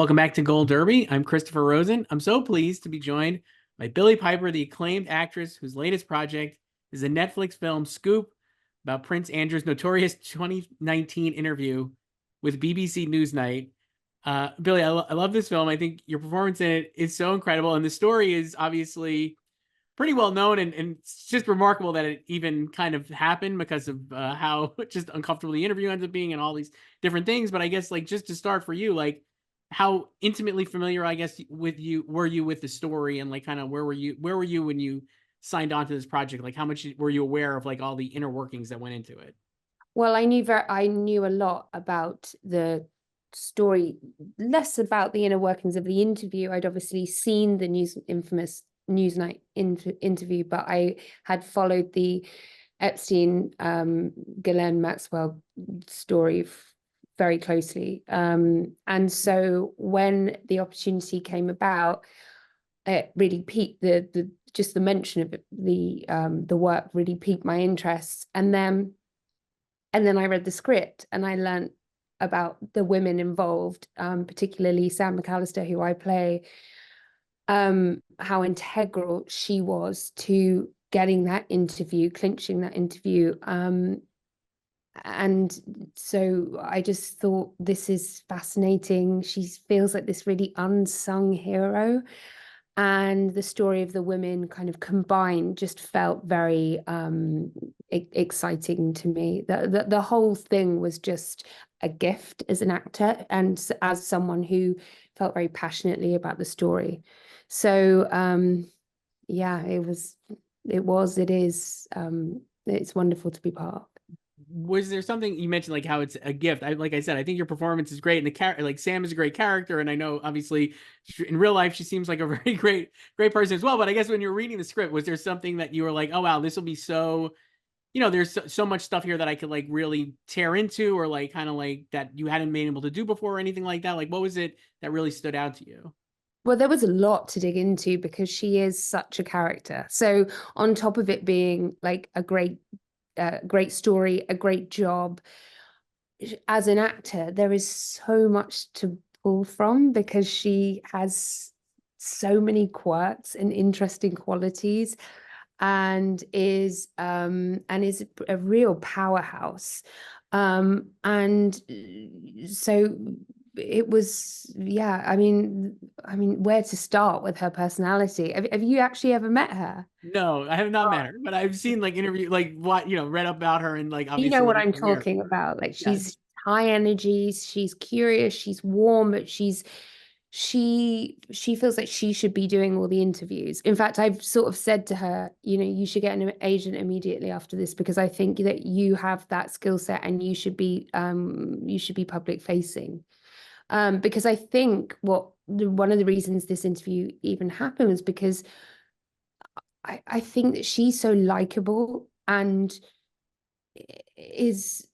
Welcome back to Gold Derby. I'm Christopher Rosen. I'm so pleased to be joined by Billie Piper, the acclaimed actress whose latest project is a Netflix film Scoop about Prince Andrew's notorious 2019 interview with BBC Newsnight. Billie, I love this film. I think your performance in it is so incredible, and the story is obviously pretty well known, and it's just remarkable that it even kind of happened because of how just uncomfortable the interview ends up being and all these different things. But I guess like just to start for you, like how intimately familiar I guess with you were you with the story, and like kind of where were you when you signed on to this project? Like how much were you aware of like all the inner workings that went into it? Well, I knew a lot about the story, less about the inner workings of the interview. I'd obviously seen the infamous Newsnight interview, but I had followed the Epstein, Ghislaine Maxwell story very closely. And so when the opportunity came about, it really piqued the just the mention of it, the work really piqued my interest. And then I read the script and I learned about the women involved, particularly Sam McAllister, who I play, how integral she was to getting that interview, clinching that interview. And so I just thought, this is fascinating. She feels like this really unsung hero. And the story of the women kind of combined just felt very exciting to me. The whole thing was just a gift as an actor and as someone who felt very passionately about the story. So yeah, it is it's wonderful to be part. Was there something you mentioned like how it's a gift? Like I said, I think your performance is great, and the character, like Sam, is a great character, and I know obviously in real life she seems like a very great person as well. But I guess when you're reading the script, was there something that you were like, oh wow, this will be so, there's so much stuff here that I could like really tear into, or like kind of like that you hadn't been able to do before, or anything like that? Like what was it that really stood out to you? Well, there was a lot to dig into because she is such a character. So on top of it being like a great story, a great job, as an actor, there is so much to pull from because she has so many quirks and interesting qualities and is a real powerhouse. And so it was, yeah, I mean, where to start with her personality? Have you actually ever met her? No, I have not met her, but I've seen like interview, like what read about her, and like You know obviously what like I'm aware of talking her. about. Like, Yes. she's high energy, she's curious, she's warm, but she feels like she should be doing all the interviews. In fact, I've sort of said to her, you should get an agent immediately after this because I think that you have that skill set and you should be public facing. Because I think one of the reasons this interview even happened was because I think that she's so likable and is,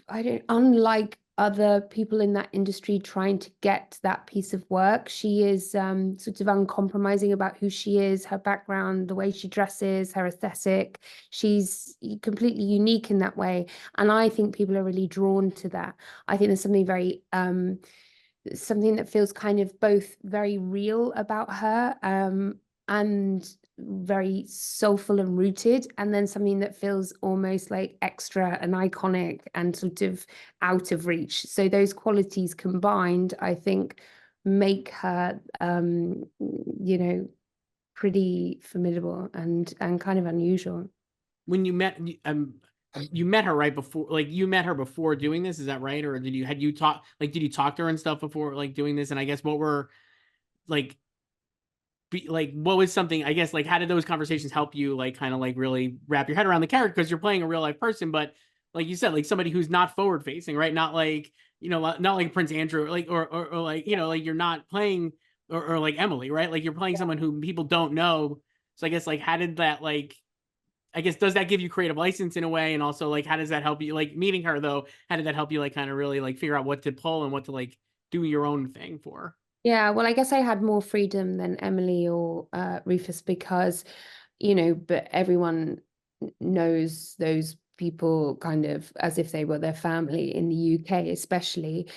I don't, unlike other people in that industry trying to get that piece of work, she is sort of uncompromising about who she is, her background, the way she dresses, her aesthetic. She's completely unique in that way. And I think people are really drawn to that. I think there's something that feels kind of both very real about her, and very soulful and rooted, and then something that feels almost like extra and iconic and sort of out of reach. So those qualities combined, I think, make her pretty formidable and kind of unusual. When you met her right before, like you met her before doing this, is that right? Or did you talk to her and stuff before like doing this? And I guess what were like like what was something, I guess, like how did those conversations help you like kind of like really wrap your head around the character, because you're playing a real life person, but like you said, like somebody who's not forward facing, right? Not like, not like Prince Andrew, like or like, like you're not playing, or like Emily, right? Like you're playing someone who people don't know. So I guess like how did that like, I guess, does that give you creative license in a way? And also like how does that help you, like meeting her though, how did that help you like kind of really like figure out what to pull and what to like do your own thing for? Yeah, well, I guess I had more freedom than Emily or Rufus because, but everyone knows those people kind of as if they were their family in the UK, especially.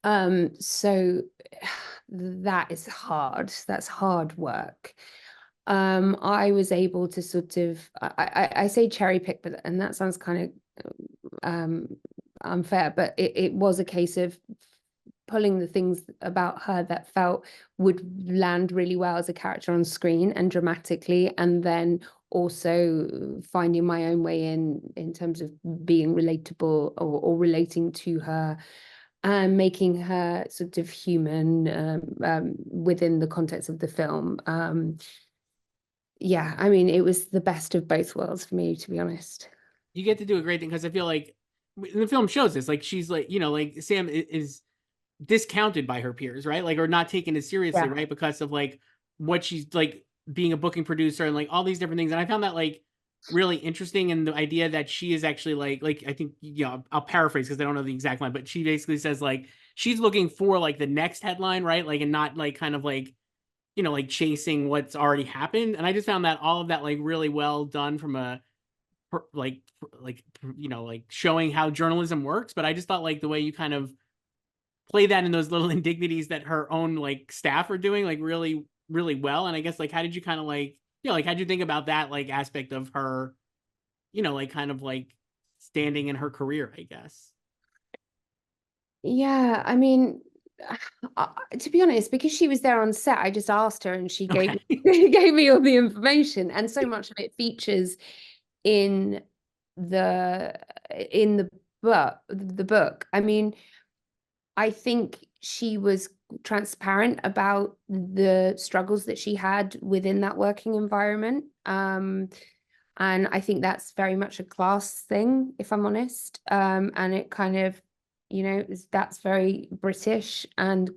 So that is hard. That's hard work. I was able to sort of, I say cherry pick, but and that sounds kind of unfair, but it was a case of pulling the things about her that felt would land really well as a character on screen and dramatically, and then also finding my own way in terms of being relatable or relating to her and making her sort of human within the context of the film. Yeah, I mean, it was the best of both worlds for me, to be honest. You get to do a great thing because I feel like the film shows this. Like she's like, like Sam is discounted by her peers, right? Like, or not taken as seriously, Yeah. right? Because of like what she's like being a booking producer and like all these different things. And I found that like really interesting. And the idea that she is actually like I think, I'll paraphrase because I don't know the exact line, but she basically says like she's looking for like the next headline, right? Like, and not like kind of like, like chasing what's already happened. And I just found that all of that like really well done from a like like showing how journalism works. But I just thought like the way you kind of play that in those little indignities that her own like staff are doing like really really well. And I guess like how did you kind of like like how'd you think about that like aspect of her, like kind of like standing in her career, I guess. Yeah, I mean, to be honest, because she was there on set, I just asked her and she gave Okay. gave me all the information, and so much of it features in the in the book. I mean, I think she was transparent about the struggles that she had within that working environment. And I think that's very much a class thing, if I'm honest. And it kind of, that's very British and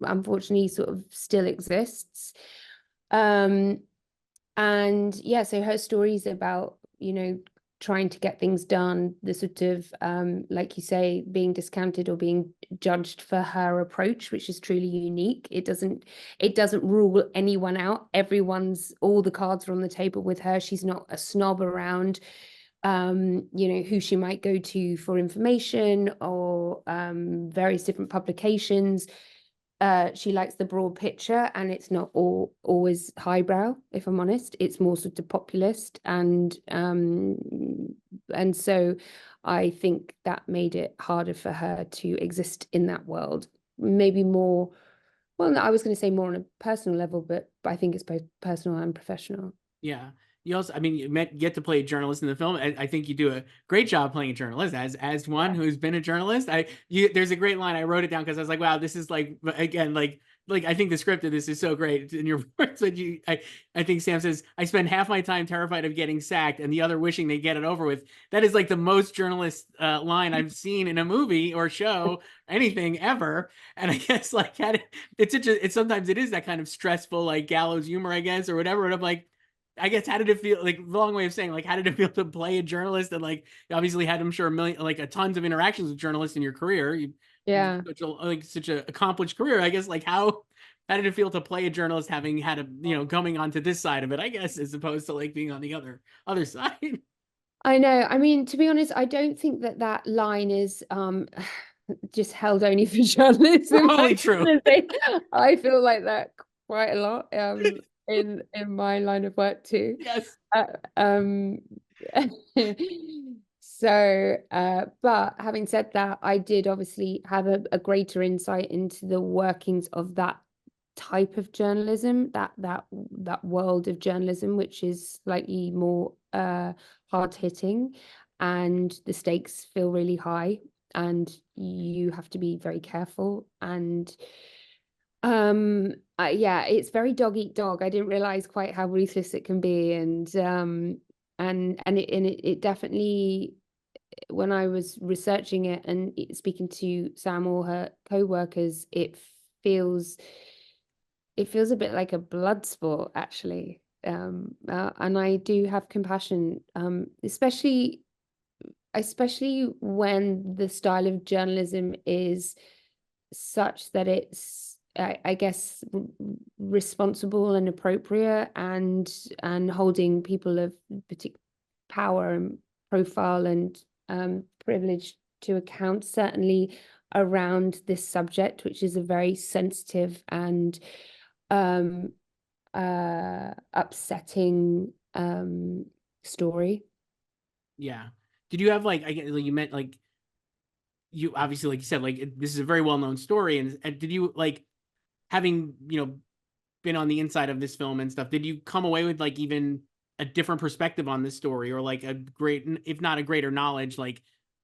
unfortunately sort of still exists. Um, and yeah, so her stories about, trying to get things done, the sort of, like you say, being discounted or being judged for her approach, which is truly unique. It doesn't rule anyone out. All the cards are on the table with her. She's not a snob around, who she might go to for information or various different publications. She likes the broad picture, and it's not always highbrow, if I'm honest. It's more sort of populist, and so I think that made it harder for her to exist in that world. Maybe more, well, no, I was going to say more on a personal level, but I think it's both personal and professional. Yeah. You also, I mean, get to play a journalist in the film. I think you do a great job playing a journalist as one Yeah. who's been a journalist. There's a great line. I wrote it down because I was like, wow, this is like, again, like I think the script of this is so great in your words. But I think Sam says, I spend half my time terrified of getting sacked and the other wishing they get it over with. That is like the most journalist line I've seen in a movie or show, anything ever. And I guess like it's sometimes it is that kind of stressful like gallows humor, I guess, or whatever. And I'm like, I guess how did it feel? Like long way of saying, like, how did it feel to play a journalist? And like, you obviously had, I'm sure, a tons of interactions with journalists in your career. You Yeah. such a accomplished career. I guess like how did it feel to play a journalist, having had a coming onto this side of it? I guess as opposed to like being on the other side. I know. I mean, to be honest, I don't think that line is just held only for journalism. Probably true. I feel like that quite a lot in my line of work too. Yes. Uh, um, but having said that, I did obviously have a greater insight into the workings of that type of journalism, that world of journalism, which is slightly more hard hitting, and the stakes feel really high, and you have to be very careful. And yeah, it's very dog eat dog. I didn't realize quite how ruthless it can be, and it definitely, when I was researching it and speaking to Sam or her co-workers, feels it feels a bit like a blood sport, actually. And I do have compassion, especially when the style of journalism is such that it's, I guess, responsible and appropriate, and holding people of particular power profile and privilege to account, certainly around this subject, which is a very sensitive and upsetting story. Yeah. Did you have like you meant like you obviously like you said like this is a very well known story and did you like having been on the inside of this film and stuff, did you come away with like even a different perspective on this story or like a great, if not a greater knowledge, like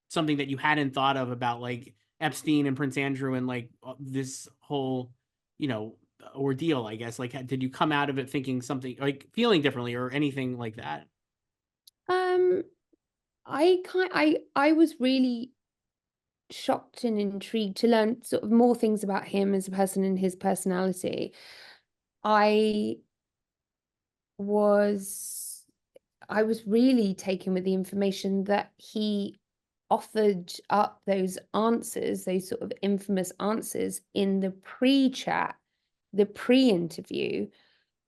something that you hadn't thought of about like Epstein and Prince Andrew and like this whole, ordeal, I guess? Like, did you come out of it thinking something like feeling differently or anything like that? Um, I was really shocked and intrigued to learn sort of more things about him as a person and his personality. I was I was really taken with the information that he offered up those answers, those sort of infamous answers in the pre-chat, the pre-interview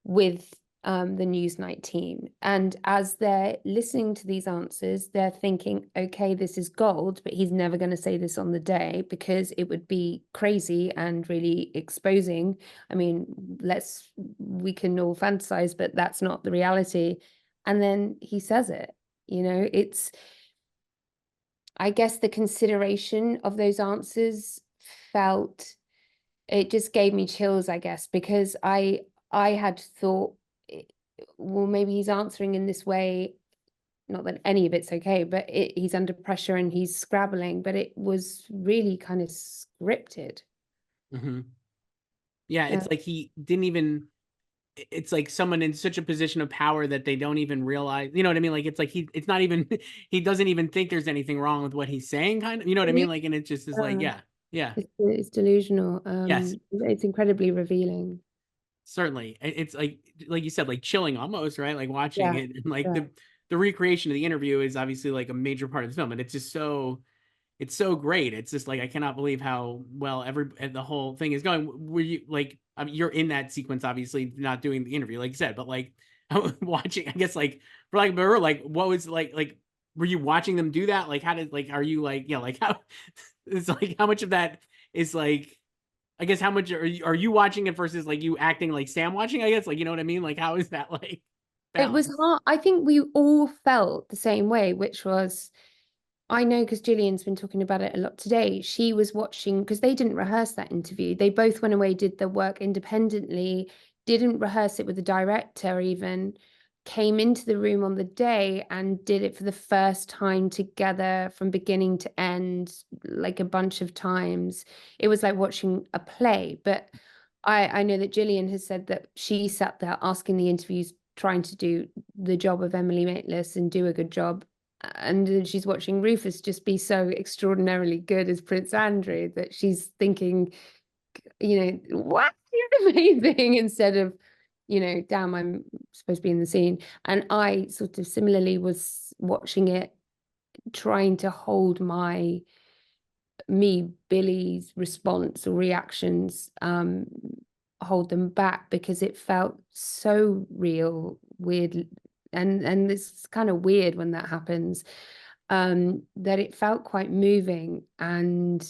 with the Newsnight team. And as they're listening to these answers, they're thinking, okay, this is gold, but he's never going to say this on the day because it would be crazy and really exposing. I mean, we can all fantasize, but that's not the reality. And then he says it, I guess the consideration of those answers it just gave me chills, I guess, because I had thought, well, maybe he's answering in this way, not that any of it's okay, but he's under pressure and he's scrabbling, but it was really kind of scripted. Mm-hmm. Yeah, Yeah. it's like he didn't even. It's like someone in such a position of power that they don't even realize. You know what I mean? Like it's like it's not even. He doesn't even think there's anything wrong with what he's saying. Kind of. You know what I mean? Like, and it just is like, Yeah. yeah, yeah, It's delusional. yes. It's incredibly revealing. Certainly. It's like you said, like chilling almost, right? Like watching Yeah. it and like Yeah. the recreation of the interview is obviously like a major part of the film. And it's just so great. It's just like I cannot believe how well the whole thing is going. Were you like I mean you're in that sequence, obviously not doing the interview, like you said, but like watching, I guess like for like better, like what was like were you watching them do that? Like how did like are you like like how it's like how much of that is like I guess how much are you watching it versus like you acting like Sam watching, I guess, like you know what I mean? Like how is that like It was balance? hard. I think we all felt the same way, which was, I know because Gillian's been talking about it a lot today. She was watching because they didn't rehearse that interview. They both went away, did the work independently, didn't rehearse it with the director even, came into the room on the day and did it for the first time together from beginning to end, like a bunch of times. It was like watching a play. But I know that Gillian has said that she sat there asking the interviews, trying to do the job of Emily Maitlis and do a good job, and she's watching Rufus just be so extraordinarily good as Prince Andrew that she's thinking, what? You're amazing, instead of, damn, I'm supposed to be in the scene. And I sort of similarly was watching it, trying to hold Billy's response or reactions, hold them back because it felt so real, weird, and it's kind of weird when that happens, that it felt quite moving, and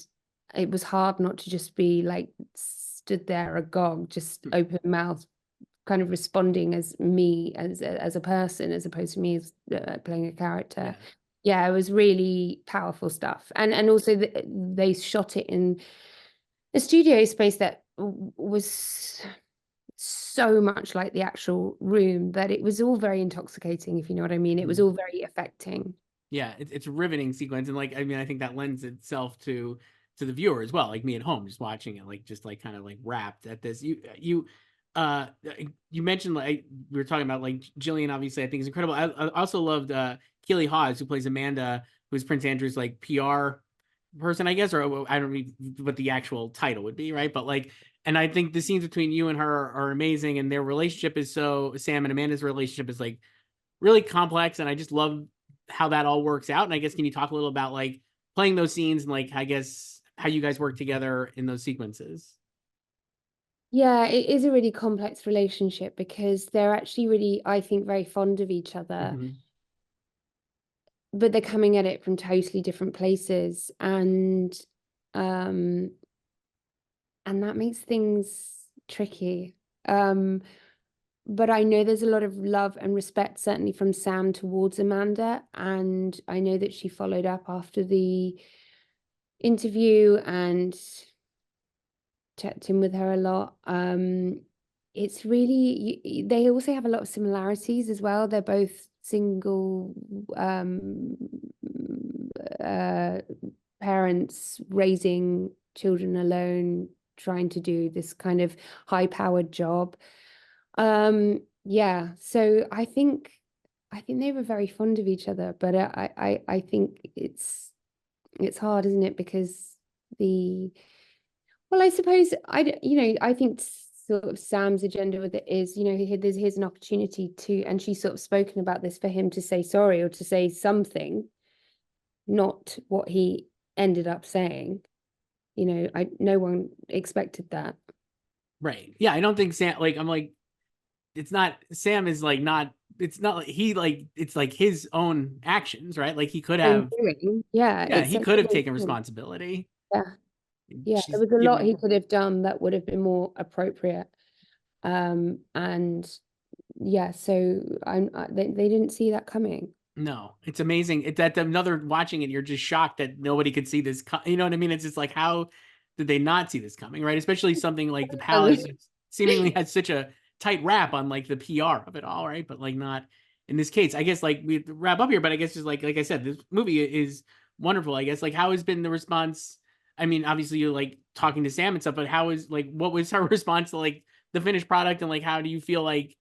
it was hard not to just be like stood there agog, just open mouth, kind of responding as me as a person as opposed to me as playing a character. Yeah. Yeah, it was really powerful stuff, and also they shot it in a studio space that was so much like the actual room that it was all very intoxicating, if you know what I mean. It was all very affecting. Yeah, it's a riveting sequence, and like I mean, I think that lends itself to the viewer as well. Like me at home, just watching it, like just like kind of like wrapped at this. Uh you mentioned like we were talking about like Jillian. Obviously, I think is incredible. I also loved Keely Hawes, who plays Amanda, who's Prince Andrew's like PR person, I guess, or I don't know what the actual title would be, right? But like, and I think the scenes between you and her are amazing, and their relationship is so Sam and Amanda's relationship is like really complex, and I just love how that all works out. And I guess can you talk a little about like playing those scenes and like I guess how you guys work together in those sequences? Yeah, it is a really complex relationship because they're actually really, I think, very fond of each other. Mm-hmm. but they're coming at it from totally different places, and that makes things tricky. But I know there's a lot of love and respect, certainly from Sam towards Amanda, and I know that she followed up after the interview and checked in with her a lot. It's really, they also have a lot of similarities as well. They're both single parents raising children alone, trying to do this kind of high-powered job. Yeah, so I think they were very fond of each other, but I think it's hard, isn't it? Because well, I suppose I think sort of Sam's agenda with it is, here's an opportunity to, and she's sort of spoken about this, for him to say sorry or to say something, not what he ended up saying. No one expected that. Right. Yeah, I don't think Sam, like, I'm like, it's not, Sam is like not, it's not like he, like, it's like his own actions, right? Like he could have, yeah, yeah, it's he like could have taken responsibility. yeah, yeah. There She's was a lot giving, he could have done that would have been more appropriate. And yeah, so they didn't see that coming. no, it's amazing. It's that another watching it, you're just shocked that nobody could see this. You know what I mean? It's just like, how did they not see this coming, right? Especially something like the palace seemingly has such a tight wrap on like the PR of it all, right? But like not in this case. I guess like we wrap up here, but I guess just like I said, this movie is wonderful. I guess like how has been the response? I mean, obviously you're like talking to Sam and stuff, but how is like what was her response to like the finished product, and like how do you feel like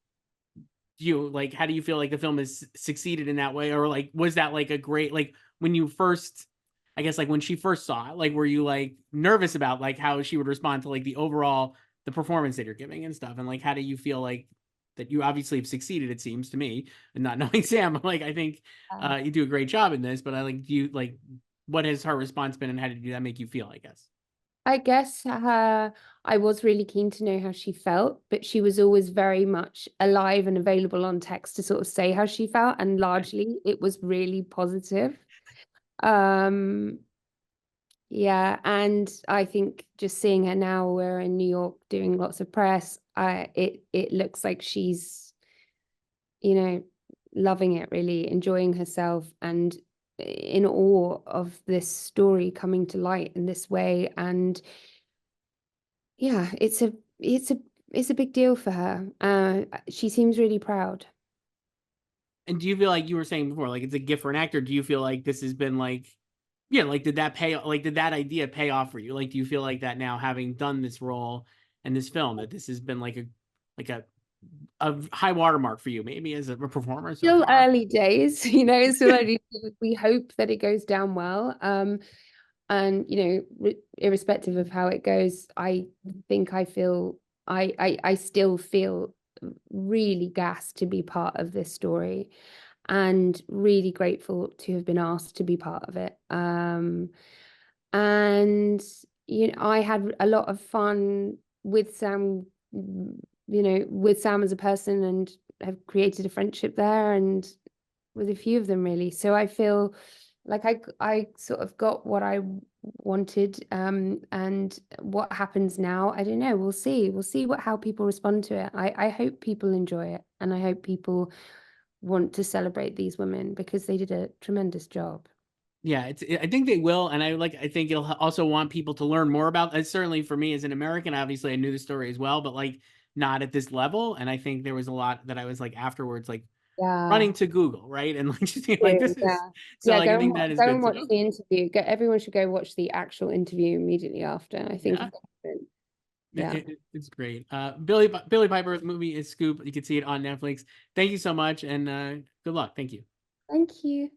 how do you feel like the film has succeeded in that way, or like was that like a great, like when you first, I guess like when she first saw it, like were you like nervous about like how she would respond to like the overall, the performance that you're giving and stuff, and like how do you feel like that you obviously have succeeded, it seems to me, and not knowing Sam, like I think you do a great job in this, but I like, do you like, what has her response been and how did that make you feel, I guess? I guess I was really keen to know how she felt, but she was always very much alive and available on text to sort of say how she felt, and largely it was really positive. Um, yeah, and I think just seeing her now, we're in New York doing lots of press, it looks like she's, loving it, really enjoying herself, and in awe of this story coming to light in this way. And yeah, it's a big deal for her. She seems really proud. And do you feel like you were saying before, like it's a gift for an actor? Do you feel like this has been like, yeah, like did that pay, like did that idea pay off for you? Like, do you feel like that now, having done this role and this film, that this has been like a a high watermark for you, maybe as a performer so Still far? early days, still early. We hope that it goes down well. And irrespective of how it goes, I think I still feel really gassed to be part of this story, and really grateful to have been asked to be part of it. And I had a lot of fun with Sam, with Sam as a person, and have created a friendship there, and with a few of them, really. So I feel like I sort of got what I wanted. And what happens now, I don't know. We'll see how people respond to it. I hope people enjoy it, and I hope people want to celebrate these women, because they did a tremendous job. Yeah, I think they will, and I think it'll also want people to learn more about it. Certainly for me as an American, obviously I knew the story as well, but like not at this level. And I think there was a lot that I was like afterwards, like Yeah. running to Google, right, and like just being like, this is Yeah. so Yeah, like I think that is go good and to watch know. the interview. Everyone should go watch the actual interview immediately after. I think Yeah. you've got it. Yeah. It's great. Billie Piper, the movie is Scoop. You can see it on Netflix. Thank you so much, and good luck. Thank you. Thank you.